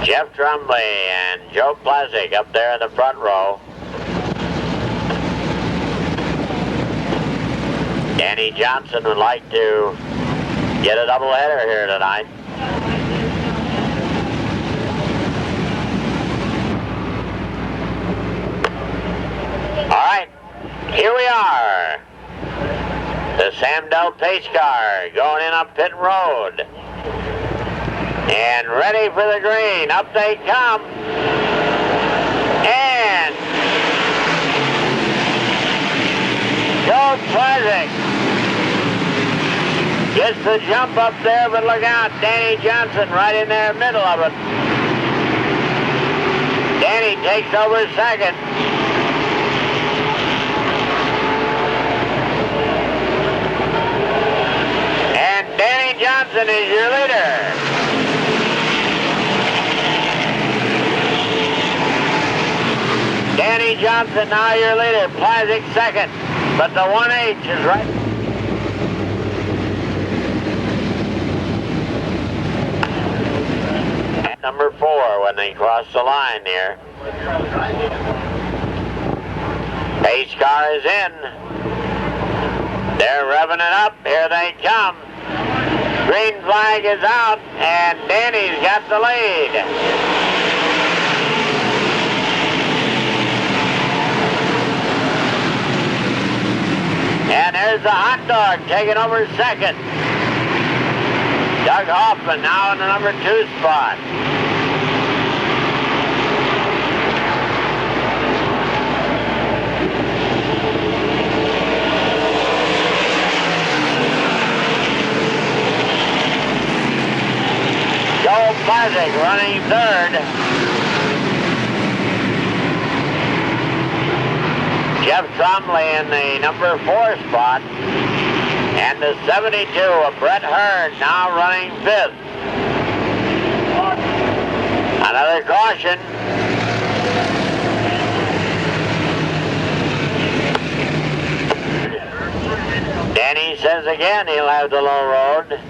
Jeff Trumley and Joe Plesic up there in the front row. Danny Johnson would like to get a doubleheader here tonight. All right, here we are. The Sam Dell pace car going in on pit road. And ready for the green. Up they come. And Joe Plesic gets the jump up there, but look out, Danny Johnson right in there, middle of it. Danny takes over second. And Danny Johnson is your leader. Danny Johnson now your leader. Plesic second, but the 1H is right. Number 4 when they cross the line here. Pace car is in. They're revving it up. Here they come. Green flag is out, and Danny's got the lead. And there's the hot dog taking over second. Doug Hoffman now in the number 2 spot. Joe Plesic running third. Jeff Tromley in the number 4 spot. And the 72 of Brett Hearn now running 5th. Another caution. Danny says again he'll have the low road.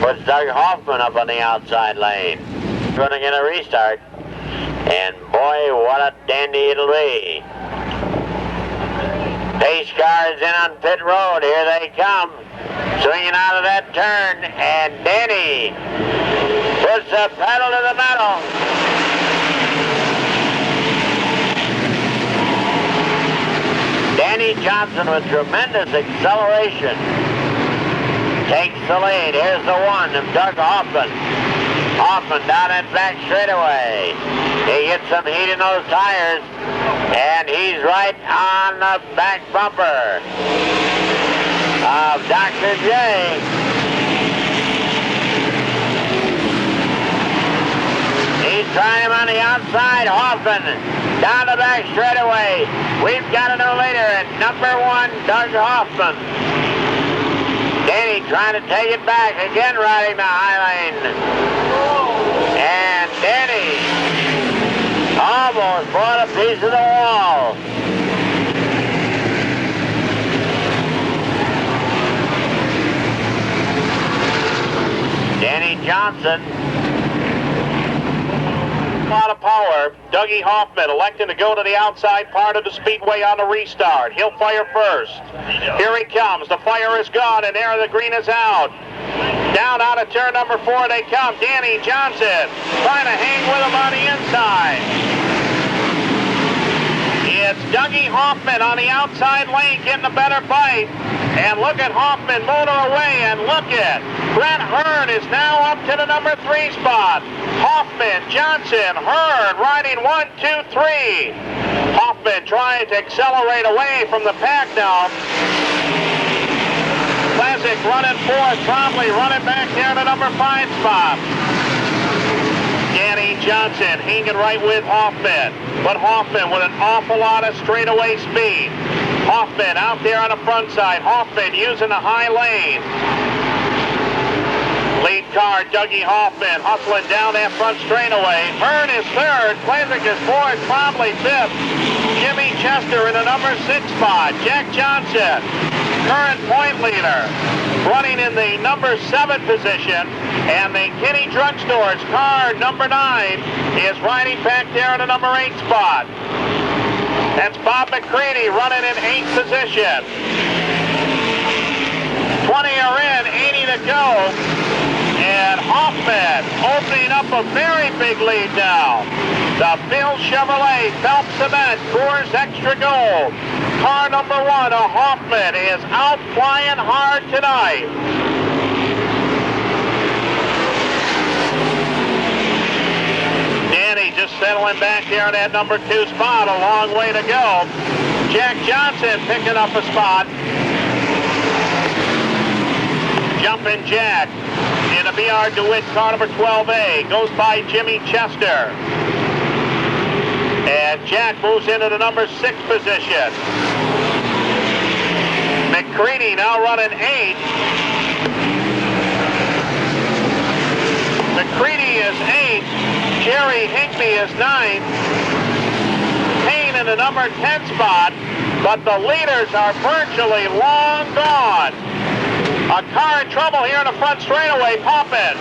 Puts Doug Hoffman up on the outside lane. Going to get a restart. And boy, what a dandy it'll be. Pace cars in on pit road. Here they come. Swinging out of that turn. And Danny puts the pedal to the metal. Danny Johnson with tremendous acceleration takes the lead. Here's the 1 of Doug Hoffman. Hoffman down that back straightaway. He gets some heat in those tires, and he's right on the back bumper of Dr. J. He's trying him on the outside. Hoffman down the back straightaway. We've got a new leader at number 1, Doug Hoffman. Danny trying to take it back, again riding the high lane. And Danny almost brought a piece of the wall. Danny Johnson. A lot of power. Dougie Hoffman electing to go to the outside part of the speedway on the restart. He'll fire first. Here he comes. The fire is gone, and there the green is out. Down out of turn number 4 they come. Danny Johnson trying to hang with him on the inside. It's Dougie Hoffman on the outside lane getting a better bite. And look at Hoffman motor away, and look at Brett Hearn is now up to the number 3 spot. Hoffman, Johnson, Hearn riding 1, 2, 3. Hoffman trying to accelerate away from the pack now. Plesic running 4th, Tromley running back there to number 5 spot. Danny Johnson hanging right with Hoffman, but Hoffman with an awful lot of straightaway speed. Hoffman out there on the front side. Hoffman using the high lane. Lead car, Dougie Hoffman, hustling down that front straightaway. Hearn is 3rd, Plesic is 4th, Tromley 5th. Jimmy Chester in the number 6 spot. Jack Johnson, current point leader. running in the number 7 position. And the Kinney Drugstore's car, number 9, is riding back there in the number 8 spot. That's Bob McCready running in 8th position. 20 are in, 80 to go. And Hoffman opening up a very big lead now. The Bill Chevrolet Phelps Cement Coors Extra Gold. Car number 1, a Hoffman, is out flying hard tonight. Danny just settling back there in that number 2 spot. A long way to go. Jack Johnson picking up a spot. Jumpin' Jack in a BR DeWitt car number 12A. Goes by Jimmy Chester. And Jack moves into the number 6 position. McCready now running 8. McCready is 8. Jerry Higbee is 9. Payne in the number 10 spot. But the leaders are virtually long gone. A car in trouble here in the front straightaway, popping.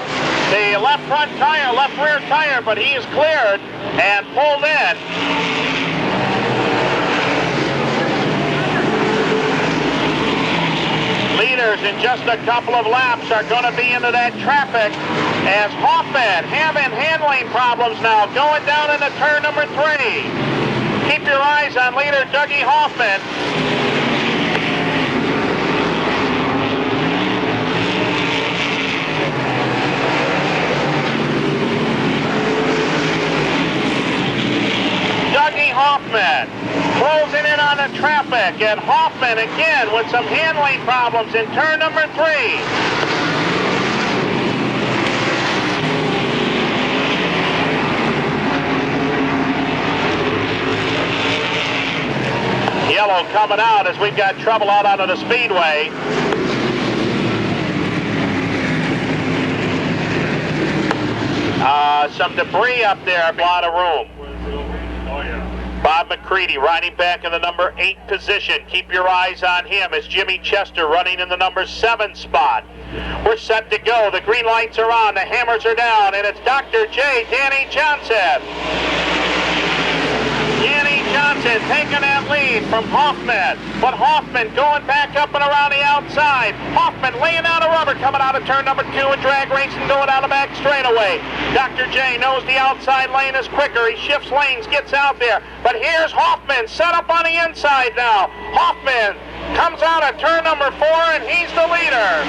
The left front tire, left rear tire, but he is cleared and pulled in. Leaders in just a couple of laps are going to be into that traffic as Hoffman having handling problems now, going down into turn number 3. Keep your eyes on leader Dougie Hoffman. Hoffman closing in on the traffic, and Hoffman again with some handling problems in turn number 3. Yellow coming out as we've got trouble out onto the speedway. Some debris up there, a lot of room. Bob McCready riding back in the number 8 position. Keep your eyes on him as Jimmy Chester running in the number 7 spot. We're set to go. The green lights are on. The hammers are down. And it's Dr. J. Danny Johnson. Danny Johnson taking that lead from Hoffman. But Hoffman going back up and around the outside. Hoffman laying out a rubber coming out of turn number 2 and drag racing going out of back straightaway. Dr. J knows the outside lane is quicker. He shifts lanes, gets out there. But here's Hoffman set up on the inside now. Hoffman comes out of turn number 4 and he's the leader.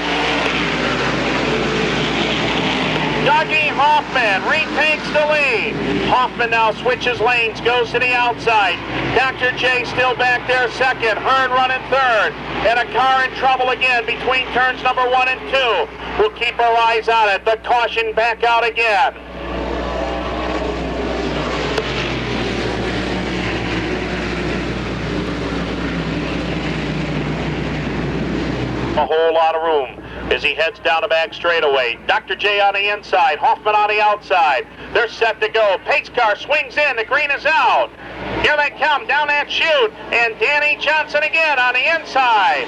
Dougie Hoffman retakes the lead. Hoffman now switches lanes, goes to the outside. Dr. J still back there second. Hearn running third. And a car in trouble again between turns number 1 and 2. We'll keep our eyes on it. The caution back out again. A whole lot of room as he heads down the back straightaway. Dr. J on the inside, Hoffman on the outside. They're set to go. Pace car swings in, the green is out. Here they come down that chute, and Danny Johnson again on the inside.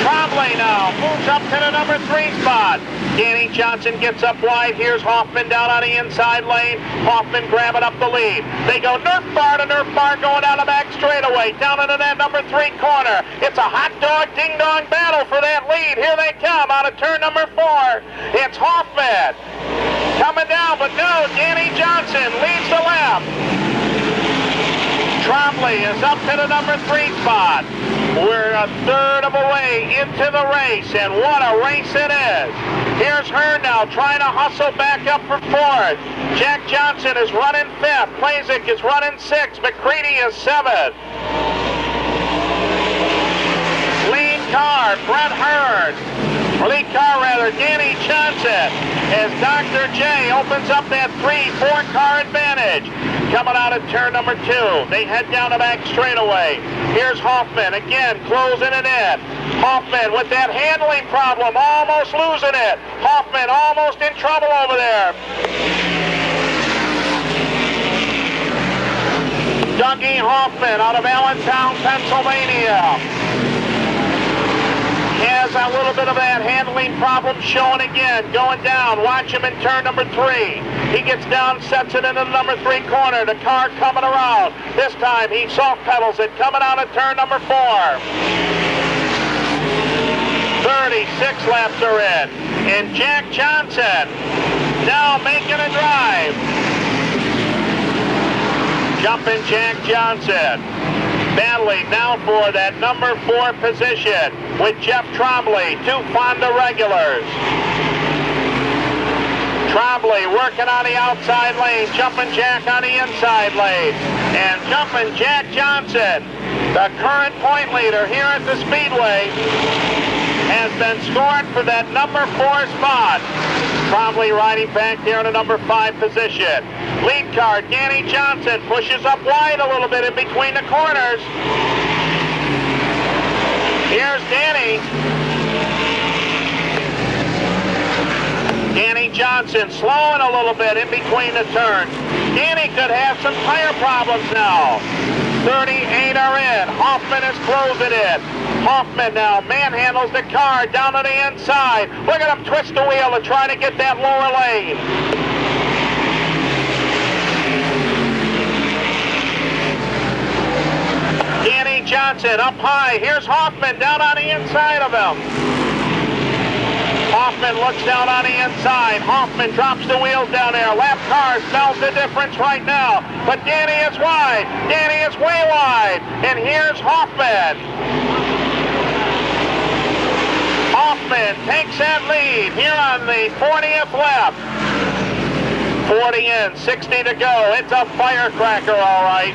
Trombley now moves up to the number 3 spot. Danny Johnson gets up wide. Here's Hoffman down on the inside lane. Hoffman grabbing up the lead. They go Nerf bar to Nerf bar going down the back straightaway. Down into that number 3 corner. It's a hot dog ding-dong battle for that lead. Here they come out of turn number 4. It's Hoffman coming down, but no, Danny Johnson leads the lap. Trombley is up to the number 3 spot. We're a third of a way into the race, and what a race it is. Here's Hearn now trying to hustle back up for 4th. Jack Johnson is running 5th. Plazik is running 6th. McCready is 7th. Lead car, Brett Hearn. Lead car rather, Danny Johnson, as Dr. J opens up that 3-4 car advantage. Coming out of turn number 2. They head down the back straightaway. Here's Hoffman again closing it in. Hoffman with that handling problem, almost losing it. Hoffman almost in trouble over there. Dougie Hoffman out of Allentown, Pennsylvania. bit of that handling problem showing again. Going down. Watch him in turn number 3. He gets down, sets it into the number 3 corner. The car coming around. This time he soft pedals it, coming out of turn number 4. 36 laps are in. And Jack Johnson now making a drive. Jumpin' Jack Johnson battling now for that number 4 position with Jeff Trombley, 2 Fonda regulars. Trombley working on the outside lane, Jumpin' Jack on the inside lane. And Jumpin' Jack Johnson, the current point leader here at the Speedway, has been scored for that number 4 spot. Trombley riding back there in the number 5 position. Lead car, Danny Johnson, pushes up wide a little bit in between the corners. Here's Danny. Danny Johnson slowing a little bit in between the turns. Danny could have some tire problems now. 38 are in. Hoffman is closing in. Hoffman now manhandles the car down to the inside. Look at him twist the wheel to try to get that lower lane. Danny Johnson up high. Here's Hoffman down on the inside of him. Hoffman looks down on the inside. Hoffman drops the wheels down there. Lap car smells the difference right now. But Danny is wide. Danny is way wide. And here's Hoffman. Hoffman takes that lead here on the 40th lap. 40 in, 60 to go. It's a firecracker, all right.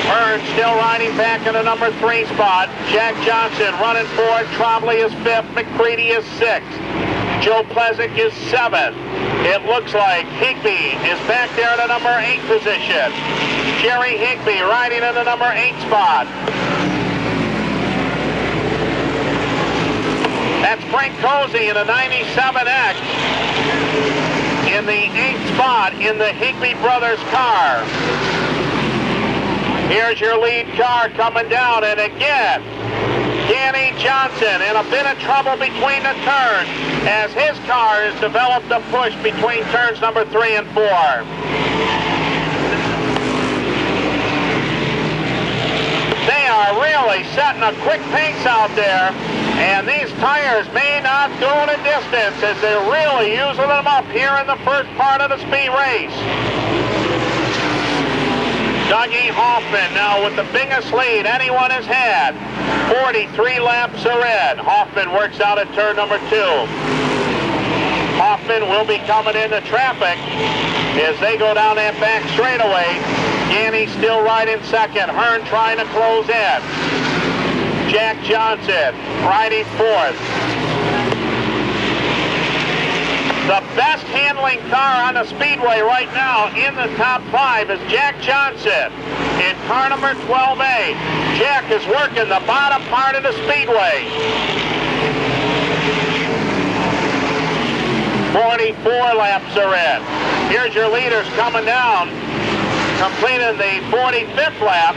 Hearn still riding back in the number 3 spot. Jack Johnson running forward. Trombley is 5th. McCready is 6th. Joe Pleasant is 7th. It looks like Higbee is back there in the number 8 position. Jerry Higbee riding in the number 8 spot. That's Frank Cozy in the 97X in the 8th spot in the Higbee Brothers car. Here's your lead car coming down, and again, Danny Johnson in a bit of trouble between the turns as his car has developed a push between turns number 3 and 4. They are really setting a quick pace out there, and these tires may not go the distance as they're really using them up here in the first part of the speed race. Dougie Hoffman now with the biggest lead anyone has had. 43 laps are in. Hoffman works out at turn number 2. Hoffman will be coming into traffic as they go down that back straightaway. Danny still riding second. Hearn trying to close in. Jack Johnson riding 4th. The best handling car on the speedway right now in the top 5 is Jack Johnson in car number 12A. Jack is working the bottom part of the speedway. 44 laps are in. Here's your leaders coming down, completing the 45th lap.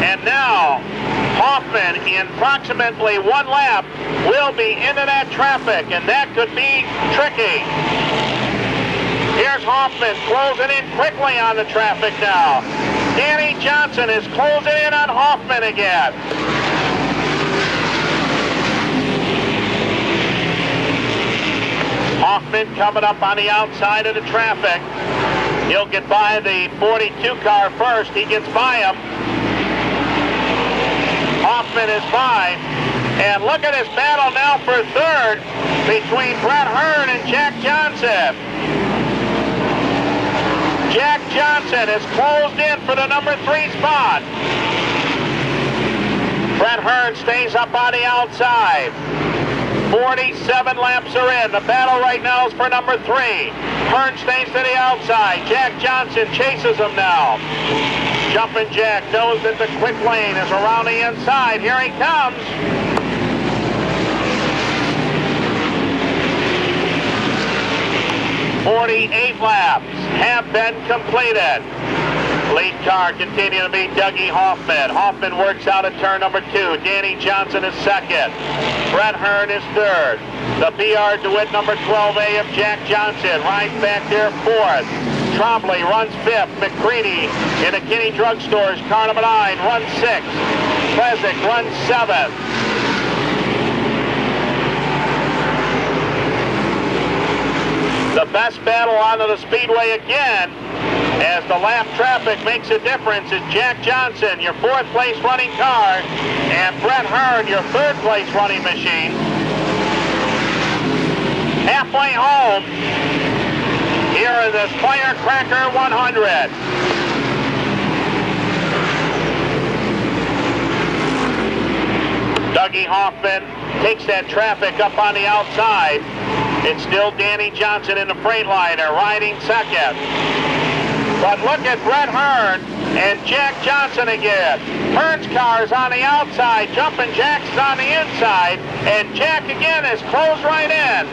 And now, Hoffman, in approximately 1 lap, will be into that traffic, and that could be tricky. Here's Hoffman closing in quickly on the traffic now. Danny Johnson is closing in on Hoffman again. Hoffman coming up on the outside of the traffic. He'll get by the 42 car first. He gets by him. Hoffman is by. And look at this battle now for 3rd between Brett Hearn and Jack Johnson. Jack Johnson is closed in for the number 3 spot. Brett Hearn stays up on the outside. 47 laps are in. The battle right now is for number 3. Hearn stays to the outside. Jack Johnson chases him now. Jumpin' Jack knows that the quick lane is around the inside. Here he comes. .48 laps have been completed. Lead car continuing to be Dougie Hoffman. Hoffman works out at turn number 2. Danny Johnson is second. Brett Hearn is third. The PR DeWitt number 12A of Jack Johnson rides back there fourth. Trombley runs fifth. McCready in the Kinney Drug Stores, car number 9, runs sixth. Plezik runs seventh. The best battle onto the speedway again, as the lap traffic makes a difference, is Jack Johnson, your fourth place running car, and Brett Hearn, your third place running machine. Halfway home, here is this Firecracker 100. Dougie Hoffman takes that traffic up on the outside. It's still Danny Johnson in the Freightliner riding second. But look at Brett Hearn and Jack Johnson again. Hearn's car is on the outside, Jumpin' Jack's on the inside, and Jack again is closed right in.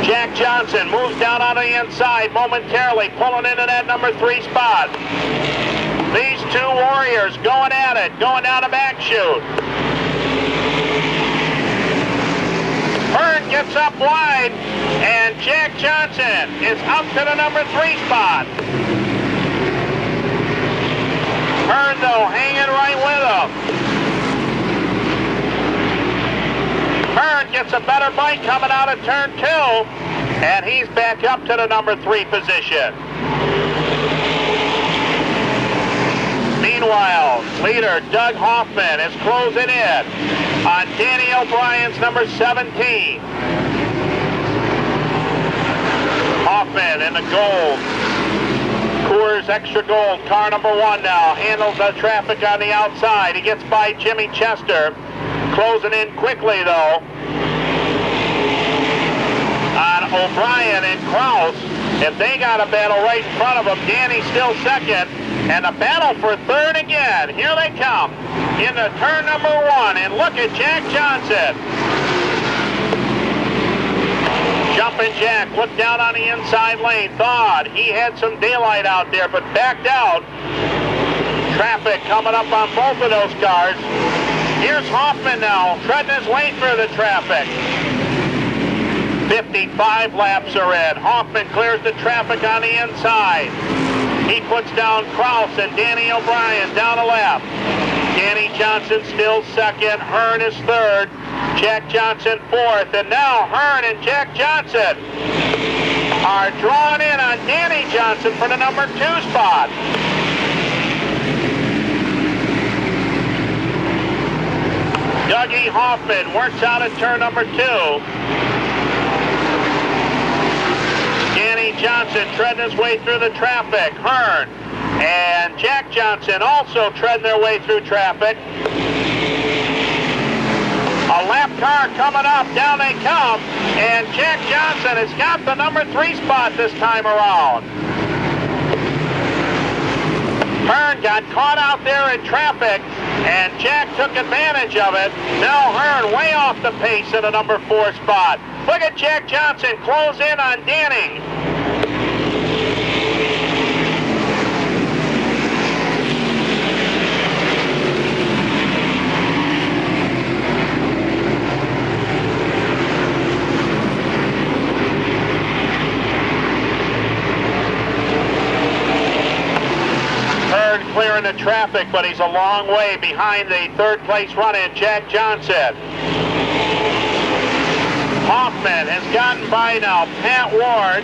Jack Johnson moves down on the inside momentarily, pulling into that number 3 spot. These two warriors going at it, going down the back chute. Hearn gets up wide, and Jack Johnson is up to the number 3 spot. Hearn, though, hanging right with him. Hearn gets a better bite coming out of turn 2, and he's back up to the number 3 position. Meanwhile, leader Doug Hoffman is closing in on Danny O'Brien's number 17. Hoffman in the gold. Coors Extra Gold, car number 1 now, handles the traffic on the outside. He gets by Jimmy Chester, closing in quickly though on O'Brien and Kraus. If they got a battle right in front of them, Danny's still second. And a battle for third again. Here they come into turn number 1. And look at Jack Johnson. Jumpin' Jack looked down on the inside lane. Thought he had some daylight out there, but backed out. Traffic coming up on both of those cars. Here's Hoffman now, treading his way through the traffic. 55 laps are in. Hoffman clears the traffic on the inside. He puts down Kraus and Danny O'Brien down a lap. Danny Johnson still second. Hearn is third. Jack Johnson fourth. And now Hearn and Jack Johnson are drawing in on Danny Johnson for the number 2 spot. Dougie Hoffman works out at turn number 2. Danny Johnson treading his way through the traffic. Hearn and Jack Johnson also treading their way through traffic. A lap car coming up. Down they come. And Jack Johnson has got the number 3 spot this time around. Hearn got caught out there in traffic, and Jack took advantage of it. Now Hearn way off the pace at a number 4 spot. Look at Jack Johnson close in on Danning. Hearn clearing the traffic, but he's a long way behind the 3rd place run-in, Jack Johnson. Hoffman has gotten by now Pat Ward.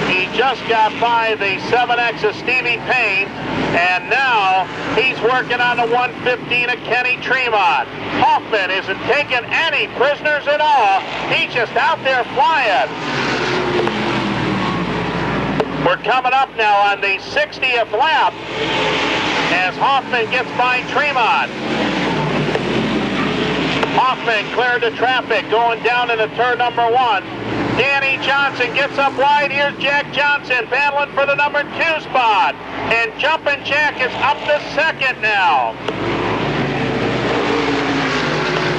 He just got by the 7X of Stevie Payne, and now he's working on the 115 of Kenny Tremont. Hoffman isn't taking any prisoners at all. He's just out there flying. We're coming up now on the 60th lap as Hoffman gets by Tremont. Hoffman cleared the traffic going down into turn number 1. Danny Johnson gets up wide. Here's Jack Johnson battling for the number 2 spot. And Jumpin' Jack is up to second now.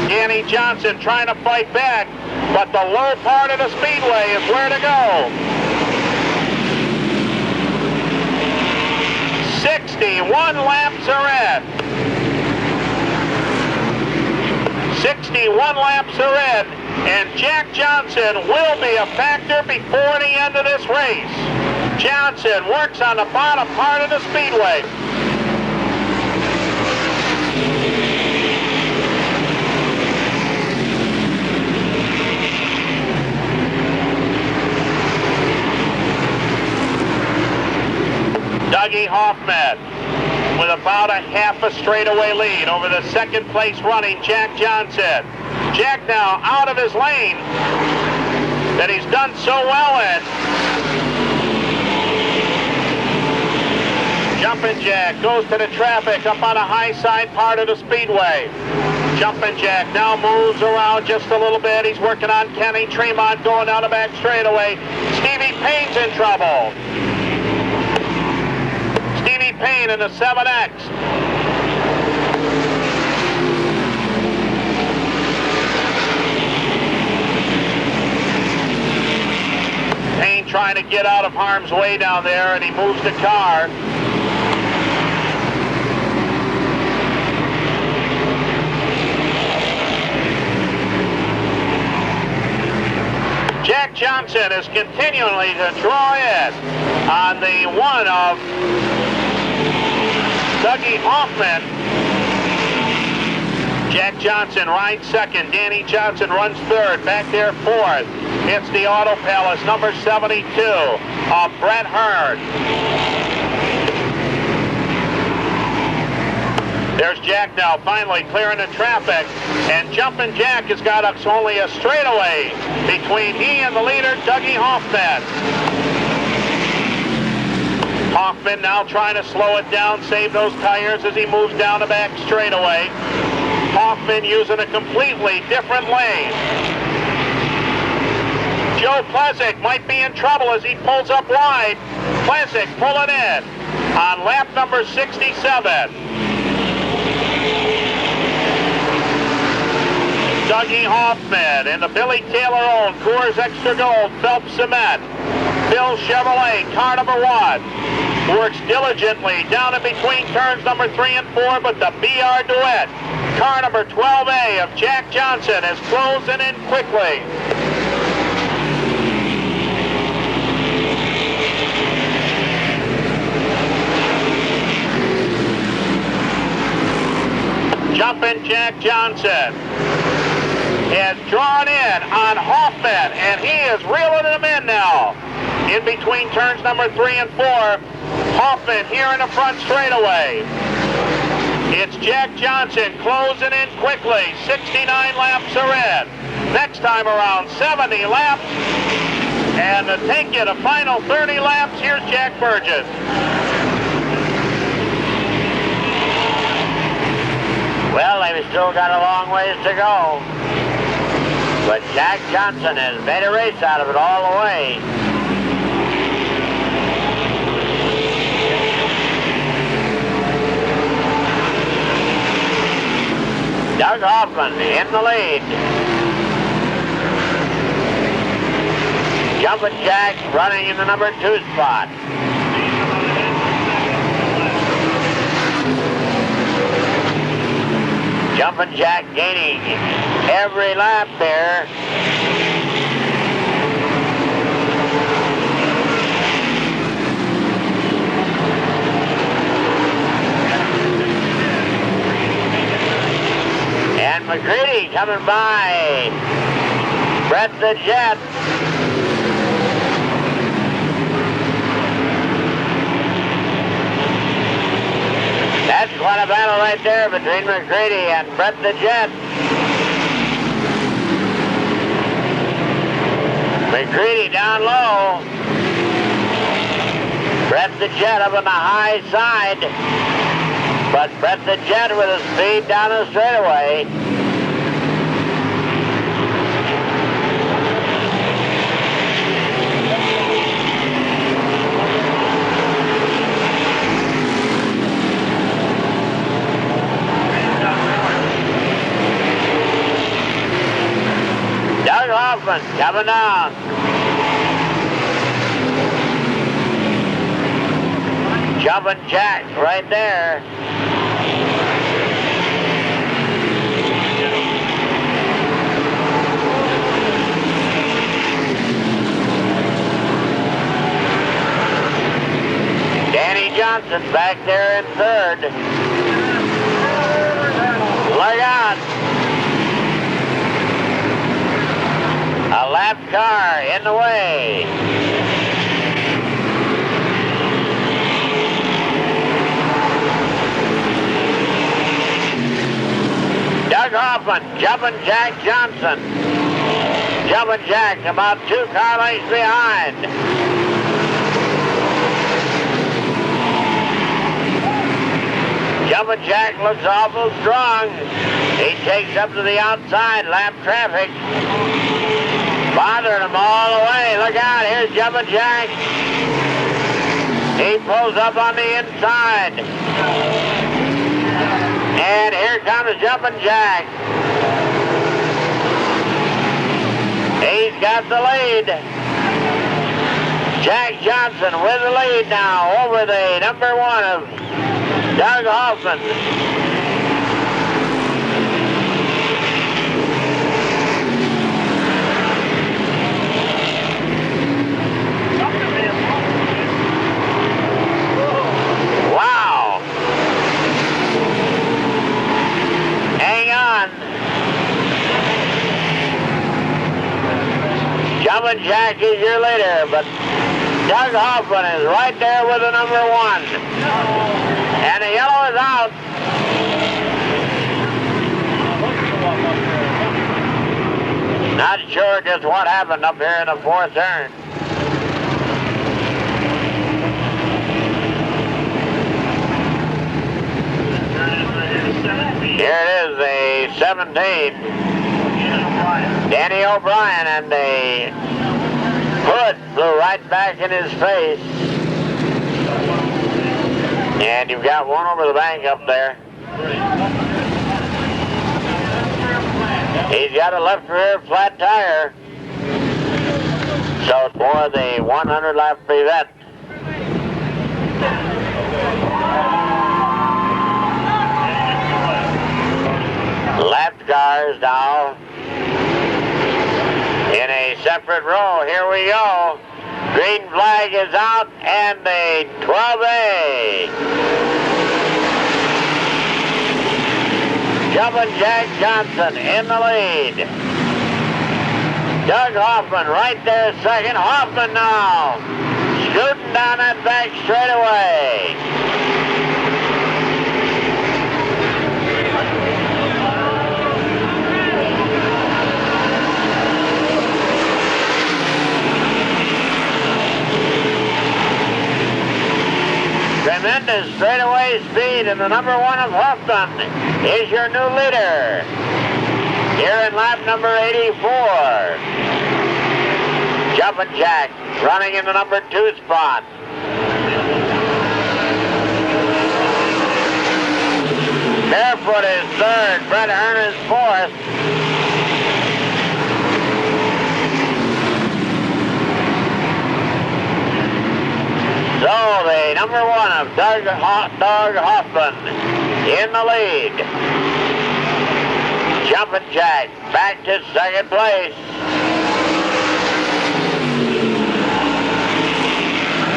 Danny Johnson trying to fight back, but the low part of the speedway is where to go. 61 laps are in. 61 laps are in, and Jack Johnson will be a factor before the end of this race. Johnson works on the bottom part of the speedway. Dougie Hoffman with about a half a straightaway lead over the second place running Jack Johnson. Jack now out of his lane that he's done so well in. Jumpin' Jack goes to the traffic up on the high side part of the speedway. Jumpin' Jack now moves around just a little bit. He's working on Kenny Tremont going down the back straightaway. Stevie Payne's in trouble. Stevie Payne in the 7X. Payne trying to get out of harm's way down there, and he moves the car. Jack Johnson is continually to draw in on the one of Dougie Hoffman. Jack Johnson rides second. Danny Johnson runs third. Back there fourth. It's the Auto Palace, number 72 of Brett Hearn. There's Jack now finally clearing the traffic, and Jumpin' Jack has got us only a straightaway between he and the leader, Dougie Hoffman. Hoffman now trying to slow it down, save those tires as he moves down the back straightaway. Hoffman using a completely different lane. Joe Plezik might be in trouble as he pulls up wide. Plezik pulling in on lap number 67. Dougie Hoffman in the Billy Taylor-owned Coors Extra Gold Phelps Cement. Bill Chevrolet, car number 1, works diligently down in between turns number 3 and 4, but the BR Duet, car number 12A of Jack Johnson, is closing in quickly. Jumpin' Jack Johnson is drawn in on Hoffman, and he is reeling him in now. In between turns number 3 and 4, Hoffman here in the front straightaway. It's Jack Johnson closing in quickly. 69 laps are in. Next time around, 70 laps. And to take you the final 30 laps, here's Jack Burgess. Well, they've still got a long ways to go. But Jack Johnson has made a race out of it all the way. Doug Hoffman in the lead. Jumpin' Jack running in the number 2 spot. Jumpin' Jack gaining every lap there. And McCready coming by. Brett the Jet. That's quite a battle right there between McCready and Brett the Jet. McCready down low. Brett the Jet up on the high side. But Brett the Jet with his speed down the straightaway. Doug Hoffman coming down. Jumpin' Jack right there. Danny Johnson back there in third. Look out. A lap car in the way. Doug Hoffman, Jumpin' Jack Johnson. Jumpin' Jack about 2 car lengths behind. Jumpin' Jack looks awful strong. He takes up to the outside, lap traffic. Bothering him all the way. Look out, here's Jumpin' Jack. He pulls up on the inside. And here comes Jumpin' Jack. He's got the lead. Jack Johnson with the lead now over the number 1 of Doug Hoffman. Wow. Hang on. Jumpin' Jack is your leader, but Doug Hoffman is right there with the number 1. And the yellow is out. Not sure just what happened up here in the 4th turn. Here it is, the 17. Danny O'Brien, and the hood flew right back in his face. And you've got one over the bank up there. He's got a left rear flat tire. So it's for the 100 lap event. Lap cars now in a separate row. Here we go. Green flag is out, and the 12A. Jumpin' Jack Johnson in the lead. Doug Hoffman right there second. Hoffman now scooting down that back straightaway. Tremendous straightaway speed, and the number 1 of Hoffman is your new leader here in lap number 84. Jumpin' Jack running in the number 2 spot. Barefoot is third. Brett Hearn is 4th. So the number 1 of Doug Hoffman in the lead. Jumpin' Jack back to second place.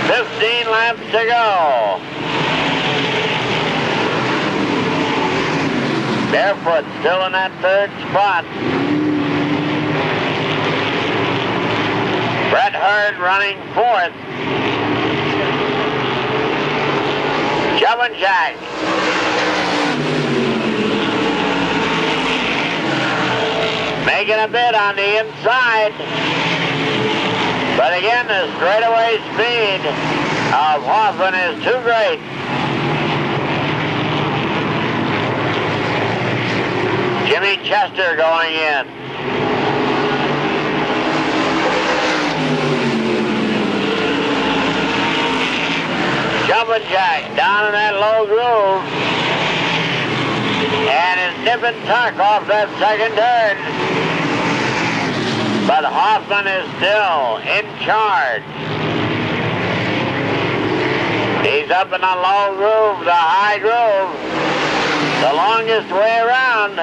15 laps to go. Barefoot still in that 3rd spot. Brett Hearn running 4th. Jumpin' Jack. Making a bid on the inside. But again, the straightaway speed of Hoffman is too great. Jimmy Chester going in. Jumpin' Jack down in that low groove. And is nip and tuck off that second turn. But Hoffman is still in charge. He's up in the low groove, the high groove, the longest way around.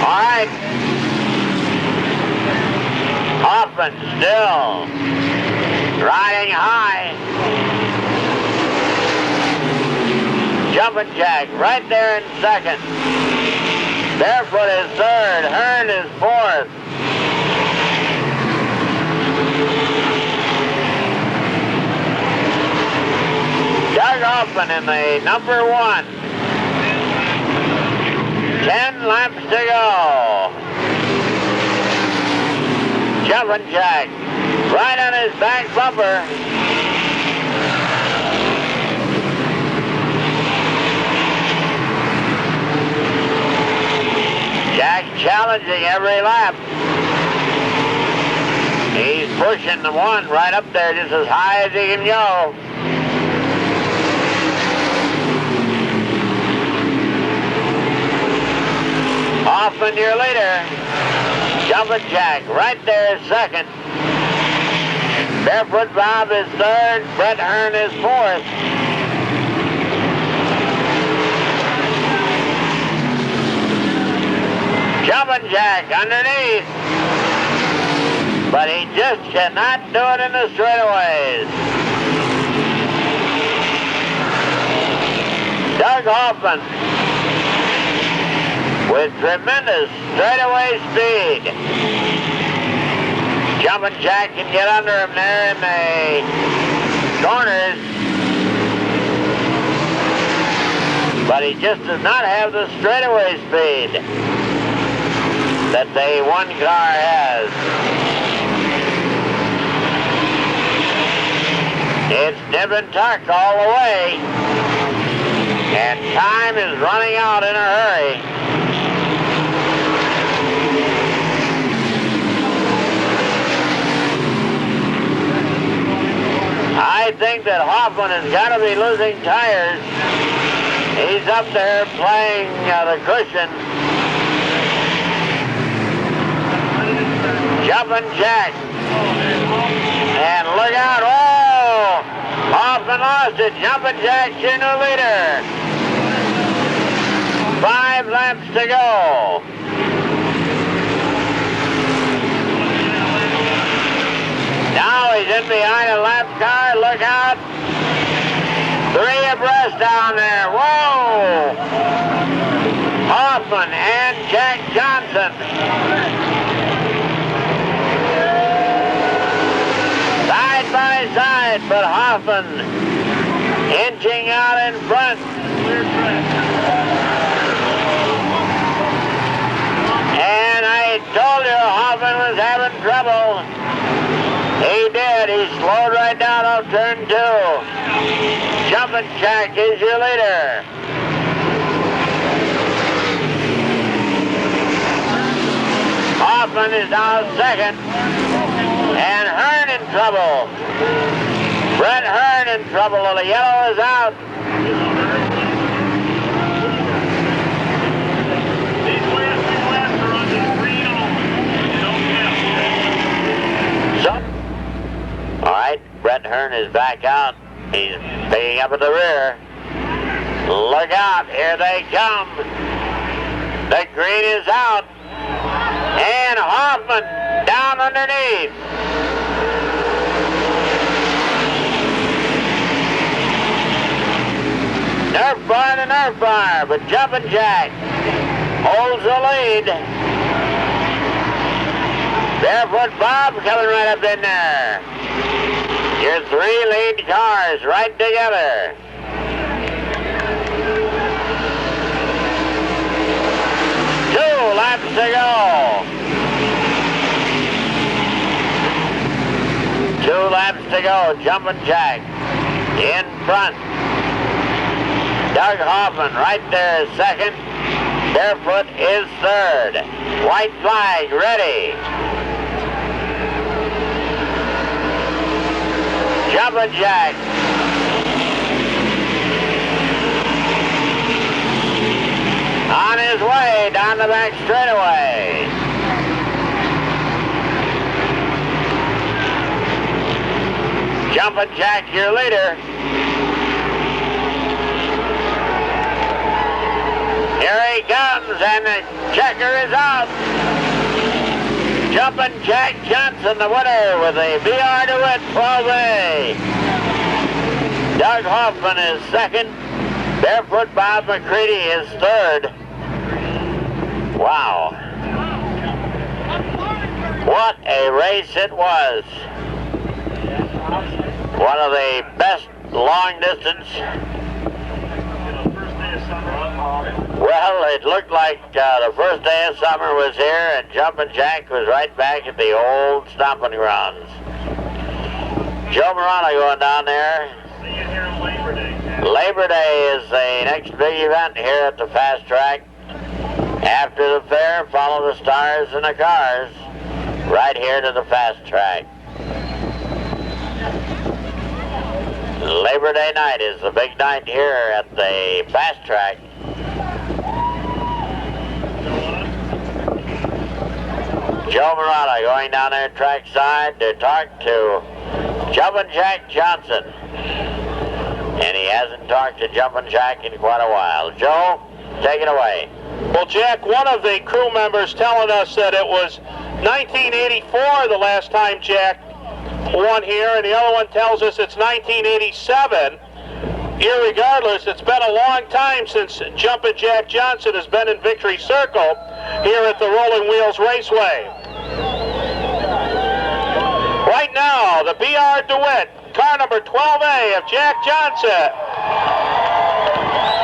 All right. Hoffman still riding high. Jumpin' Jack right there in second. Barefoot is third. Hearn is fourth. Doug Hoffman in the number one. 10 laps to go. Jumpin' Jack right on his back bumper. Jack's challenging every lap. He's pushing the one right up there just as high as he can go. Hoffman, your leader. Jumpin' Jack right there second. Barefoot Bob is third. Brett Hearn is fourth. Jumpin' Jack underneath. But he just cannot do it in the straightaways. Doug Hoffman with tremendous straightaway speed. Jumpin' Jack can get under him there in the corners. But he just does not have the straightaway speed that the one car has. It's nib and tuck all the way. And time is running out in a hurry. I think that Hoffman has got to be losing tires. He's up there playing the cushion. Jumpin' Jack. And look out. Oh! Hoffman lost it. Jumpin' Jack's your new leader. 5 laps to go. Now he's in behind a lap car. Look out. 3 abreast down there. Whoa! Hoffman and Jack Johnson. Side by side, but Hoffman inching out in front. And I told you Hoffman was having trouble. He did. He slowed right down on turn 2. Jumpin' Jack is your leader. Hoffman is now second. And Hearn in trouble. Brett Hearn in trouble. The yellow is out. All right, Brett Hearn is back out. He's picking up at the rear. Look out, here they come. The green is out. And Hoffman down underneath. Nerf bar to Nerf bar, but Jumpin' Jack holds the lead. Barefoot Bob coming right up in there. Your 3 lead cars right together. Two laps to go. 2 laps to go. Jumpin' Jack in front. Doug Hoffman right there is second. Barefoot is third. White flag ready. Jumpin' Jack. On way down the back straightaway. Jumpin' Jack, your leader. Here he comes, and the checker is out. Jumpin' Jack Johnson, the winner with a BR DeWitt 12A. Doug Hoffman is second. Barefoot Bob McCready is third. Wow. What a race it was. One of the best long distance. Well, it looked like the first day of summer was here, and Jumpin' Jack was right back at the old stomping grounds. Joe Morano going down there. Labor Day is the next big event here at the fast track. After the fair, follow the stars and the cars right here to the fast track. Labor Day night is the big night here at the fast track. Joe Morano going down there trackside to talk to Jumpin' Jack Johnson. And he hasn't talked to Jumpin' Jack in quite a while. Joe, take it away. Well, Jack, one of the crew members telling us that it was 1984 the last time Jack won here, and the other one tells us it's 1987. Irregardless, it's been a long time since Jumpin' Jack Johnson has been in Victory Circle here at the Rolling Wheels Raceway. Right now, the BR DeWitt, car number 12A of Jack Johnson,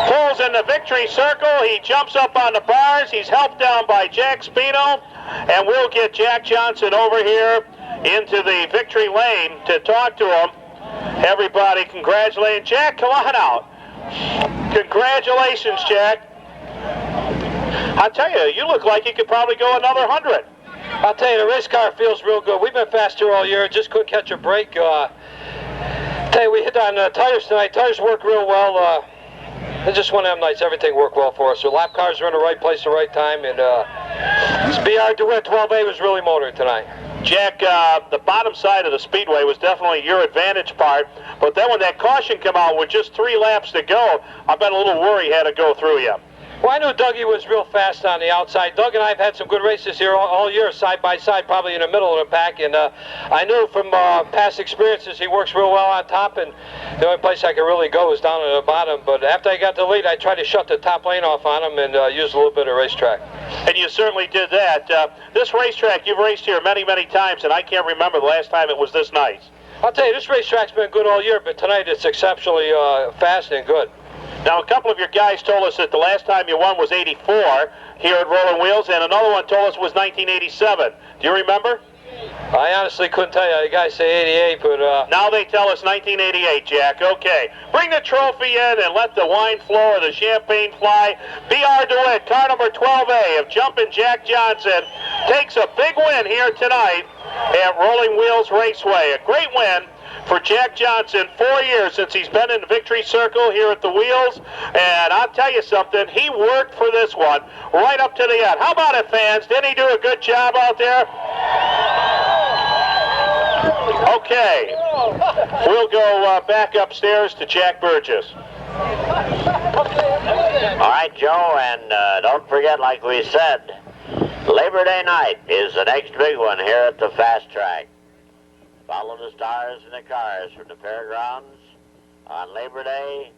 pulls in the Victory Circle. He jumps up on the bars. He's helped down by Jack Spino, and we'll get Jack Johnson over here into the victory lane to talk to him. Everybody congratulating Jack. Come on out. Congratulations, Jack. I tell you, you look like you could probably go another 100. I'll tell you, the race car feels real good. We've been fast here all year, just couldn't catch a break. Tell you, we hit on tires tonight. Tires work real well. It's just one of them nights. Everything worked well for us. So lap cars are in the right place at the right time, and this BR DeWitt 12A was really motoring tonight. Jack, the bottom side of the speedway was definitely your advantage part, but then when that caution came out with just 3 laps to go, I bet a little worry had to go through you. Well, I knew Dougie was real fast on the outside. Doug and I have had some good races here all year, side by side, probably in the middle of the pack. And I knew from past experiences he works real well on top, and the only place I could really go is down at the bottom. But after I got the lead, I tried to shut the top lane off on him and use a little bit of racetrack. And you certainly did that. This racetrack, you've raced here many, many times, and I can't remember the last time it was this nice. I'll tell you, this racetrack's been good all year, but tonight it's exceptionally fast and good. Now, a couple of your guys told us that the last time you won was 84 here at Rolling Wheels, and another one told us was 1987. Do you remember? I honestly couldn't tell you. The guys say 88, but... Now they tell us 1988, Jack. Okay. Bring the trophy in and let the wine flow or the champagne fly. BR DeWitt, car number 12A of Jumpin' Jack Johnson, takes a big win here tonight at Rolling Wheels Raceway. A great win for Jack Johnson. 4 years since he's been in the Victory Circle here at the Wheels, and I'll tell you something, he worked for this one right up to the end. How about it, fans? Didn't he do a good job out there? Okay, we'll go back upstairs to Jack Burgess. All right, Joe, and don't forget, like we said, Labor Day night is the next big one here at the fast track. Follow the stars and the cars from the fairgrounds on Labor Day